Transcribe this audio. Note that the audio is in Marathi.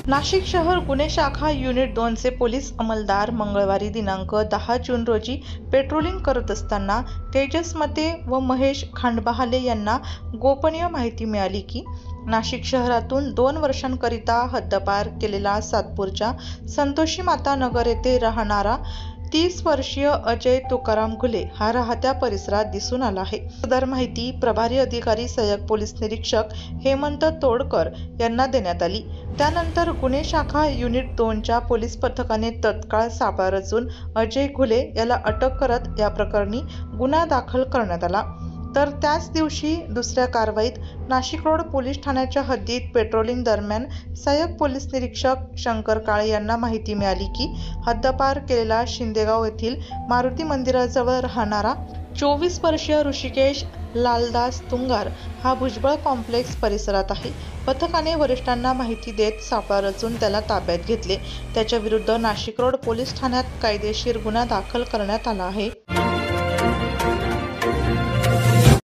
नाशिक शहर गुन्हे शाखा युनिट 2 चे पोलीस अंमलदार मंगळवारी दिनांक 10 जून रोजी पेट्रोलिंग करत असताना तेजस मते व महेश खांडबहाले यांना गोपनीय माहिती मिळाली की नाशिक शहरातून 2 वर्षांकरिता हद्दपार केलेला सातपूरच्या संतोषी माता नगर येथे राहणारा 30 वर्षीय अजय तुकाराम घुले हा राहत्या परिसरात दिसून आला आहे। सदर माहिती प्रभारी अधिकारी सहाय्यक पोलीस निरीक्षक हेमंत तोडकर यांना देण्यात आली। त्यानंतर गुन्हे शाखा युनिट 2 च्या पोलीस पथकाने तत्काळ सापळा रचून अजय घुले याला अटक करत या प्रकरणी गुन्हा दाखल करण्यात आला। तर त्याच दिवशी दुसऱ्या कारवाईत नाशिक रोड पोलीस ठाण्याच्या हद्दीत पेट्रोलिंग दरम्यान सहाय्यक पोलीस निरीक्षक शंकर काळे यांना माहिती मिळाली की हद्दपार केलेला शिंदेगाव येथील मारुती मंदिराजवळ राहणारा 24 वर्षीय ऋषिकेश लालदास तुंगार हा भुजबळ कॉम्प्लेक्स परिसरात आहे। पथकाने वरिष्ठांना माहिती देत सापळा रचून त्याला ताब्यात घेतले। त्याच्या विरुद्ध नाशिक रोड पोलीस ठाण्यात कायदेशीर गुन्हा दाखल करण्यात आला आहे।